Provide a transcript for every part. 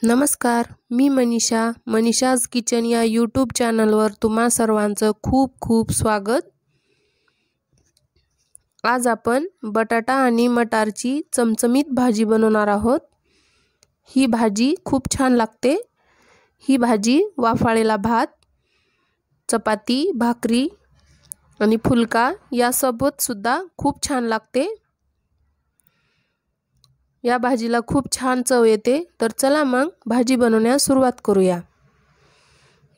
नमस्कार, मी मनीषाज किचन या यूट्यूब चॅनलवर तुम्हा सर्वांचं खूप खूप स्वागत। आज आपण बटाटा आणि मटारची चमचमीत भाजी बनवणार आहोत। ही भाजी खूप छान लागते। ही भाजी वाफाळलेला भात, चपाती, भाकरी आणि फुलका यासोबत सुद्धा खूप छान लागते। या भाजीला खूप छान चव येते। तर चला मग भाजी बनवण्यास सुरुवात करूया।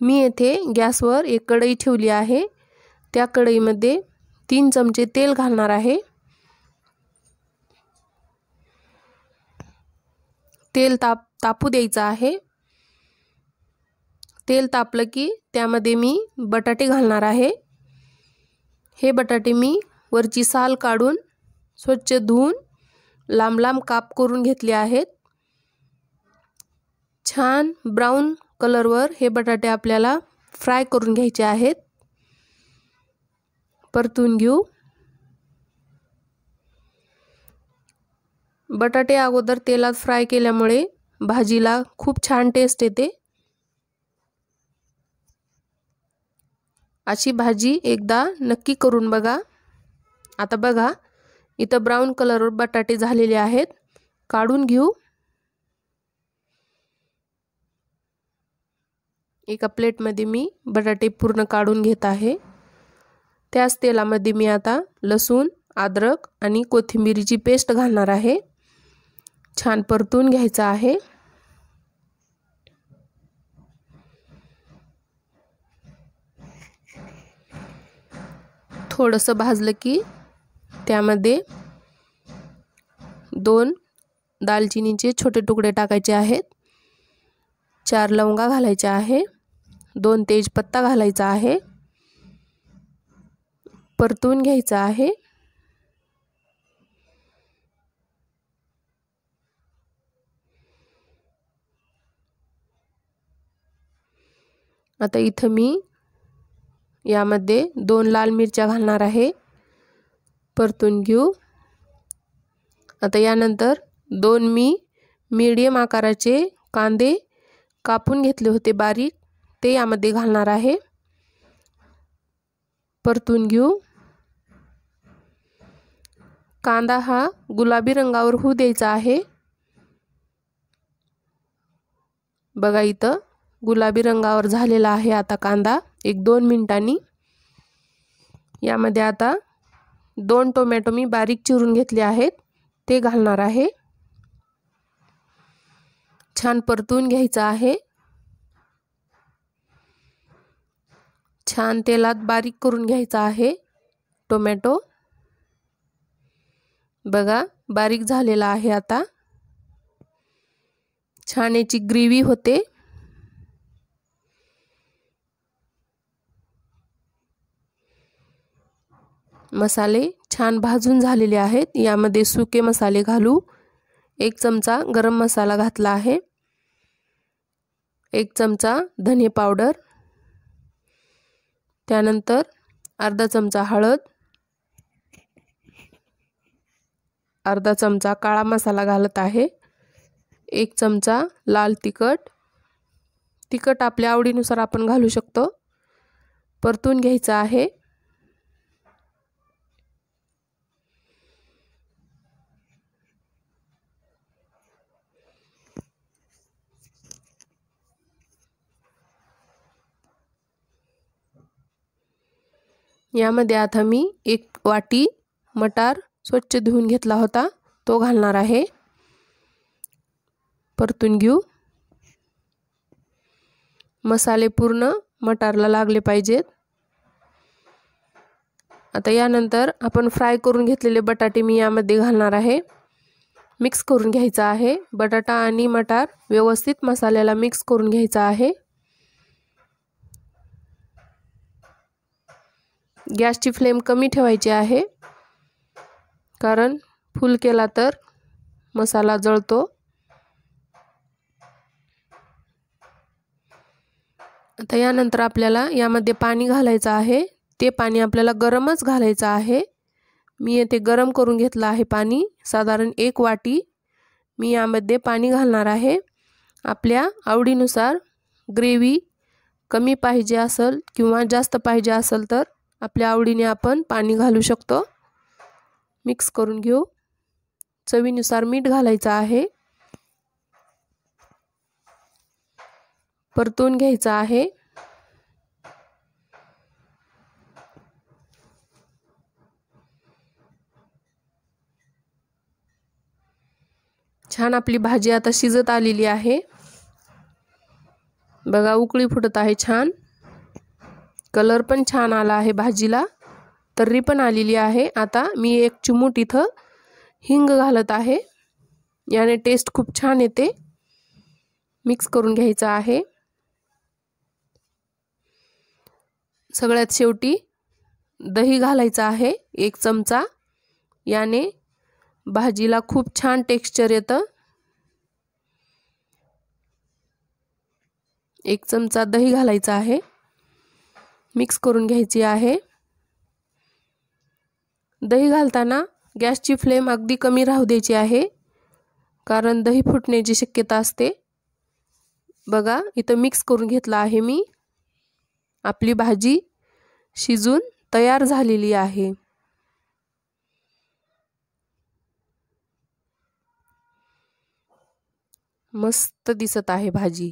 मी येथे गॅसवर एक कढई ठेवली आहे। त्या कढईमध्ये 3 चमचे तेल घालणार आहे। तेल तापू द्यायचं आहे। तेल तापलं की त्यामध्ये मी बटाटे घालणार आहे। हे बटाटे मी वरची साल काढून स्वच्छ धुवून लांब लांब काप करून घेतले आहेत। छान ब्राउन कलरवर हे बटाटे आपल्याला फ्राय करून घ्यायचे आहेत। परतून घेऊ। बटाटे अगोदर तेलात फ्राय केल्यामुळे भाजीला खूप छान टेस्ट येते। अशी भाजी एकदा नक्की करून बघा। आता बघा, इथं ब्राउन कलरवर बटाटे झालेले आहेत। काढून घेऊ। एका प्लेटमध्ये मी बटाटे पूर्ण काढून घेत आहे। त्याच तेलामध्ये मी आता लसूण, अद्रक आणि कोथिंबीरीची पेस्ट घालणार आहे। छान परतून घ्यायचं आहे। थोडंसं भाजलं की त्यामध्ये 2 दालचिनीचे छोटे तुकडे टाकायचे आहेत। 4 लवंगा घालायच्या आहे। 2 तेजपत्ता घालायचा आहे। परतून घ्यायचा आहे। आता इथं मी यामध्ये 2 लाल मिरच्या घालणार आहे। परतून घेऊ। आता यानंतर 2 मी मीडियम आकाराचे कांदे कापून घेतले होते बारीक, ते यामध्ये घालणार आहे। परतून घेऊ। कांदा हा गुलाबी रंगावर होऊ द्यायचा आहे। बघा, इथं गुलाबी रंगावर झालेला आहे आता कांदा। 1-2 मिनिटांनी यामध्ये आता 2 टोमॅटो मी बारीक चिरून घेतले आहेत, ते घालणार आहे। छान परतून घ्यायचं आहे। छान तेलात बारीक करून घ्यायचा आहे टोमॅटो। बघा, बारीक झालेला आहे आता। छान याची ग्रेव्ही होते। मसाले छान भाजून झालेले आहेत। यामध्ये सुके मसाले घालू। 1 चमचा गरम मसाला घातला आहे। 1 चमचा धने पावडर, त्यानंतर अर्धा चमचा हळद, अर्धा चमचा काळा मसाला घालत आहे। 1 चमचा लाल तिखट। तिखट आपल्या आवडीनुसार आपण घालू शकतो। परतून घ्यायचं आहे। यामध्ये आता मी 1 वाटी मटार स्वच्छ धुवून घेतला होता, तो घालणार आहे। परतून घेऊ। मसाले पूर्ण मटारला लागले पाहिजेत। आता यानंतर आपण फ्राय करून घेतलेले बटाटे मी यामध्ये घालणार आहे। मिक्स करून घ्यायचा आहे। बटाटा आणि मटार व्यवस्थित मसाल्याला मिक्स करून घ्यायचा आहे। गॅसची फ्लेम कमी ठेवायची आहे, कारण फुल केला तर मसाला जळतो। आता यानंतर आपल्याला यामध्ये पाणी घालायचं आहे। ते पाणी आपल्याला गरमच घालायचं आहे। मी येथे गरम करून घेतलं आहे पाणी। साधारण 1 वाटी मी यामध्ये पाणी घालणार आहे आपल्या आवडीनुसार ग्रेव्ही कमी पाहिजे असेल किंवा जास्त पाहिजे असेल तर आपल्या आवडीने आपण पाणी घालू शकतो। मिक्स करून घेऊ। चवीनुसार मीठ घालायचं आहे। परतून घ्यायचं आहे। छान आपली भाजी आता शिजत आलेली आहे। बघा उकळी फुटत आहे छान। कलर पण छान आला आहे भाजीला, तर्री पण आलेली आहे। आता मी एक चिमूट इथं हिंग घालत आहे, याने टेस्ट खूप छान येते। मिक्स करून घ्यायचं आहे। सगळ्यात शेवटी दही घालायचं आहे 1 चमचा, याने भाजीला खूप छान टेक्स्चर येतं। 1 चमचा दही घालायचा आहे। मिक्स करून घ्यायची आहे। दही घालताना गॅसची फ्लेम अगदी कमी राहू द्यायची आहे, कारण दही फुटण्याची शक्यता असते। बघा इथं मिक्स करून घेतला आहे मी। आपली भाजी शिजून तयार झालेली आहे। मस्त दिसत आहे भाजी।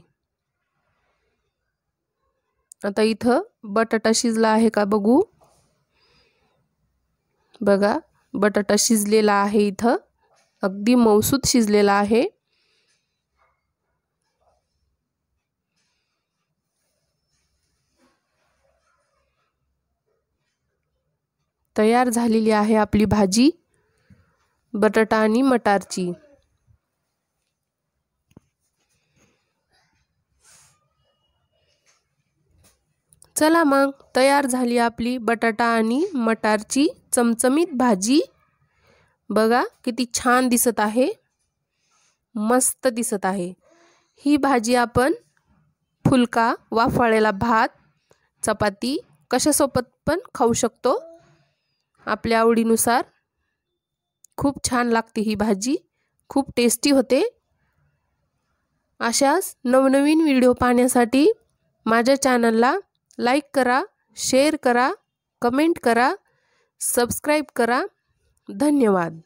आता इथं बटाटा शिजला आहे का बघू। बघा बटाटा शिजलेला आहे, इथं अगदी मऊसूत शिजलेला आहे। तयार झालेली आहे आपली भाजी बटाटा आणि मटारची। चला मग तयार झाली आपली बटाटा आणि मटारची चमचमीत भाजी। बघा किती छान दिसत आहे, मस्त दिसत आहे। ही भाजी आपण फुलका, वाफाळलेला भात, चपाती कशासोबत पण खाऊ शकतो आपल्या आवडीनुसार। खूप छान लागते ही भाजी, खूप टेस्टी होते। अशाच नवनवीन व्हिडिओ पाहण्यासाठी माझ्या चॅनलला लाईक करा, शेअर करा, कमेंट करा, सबस्क्राईब करा। धन्यवाद।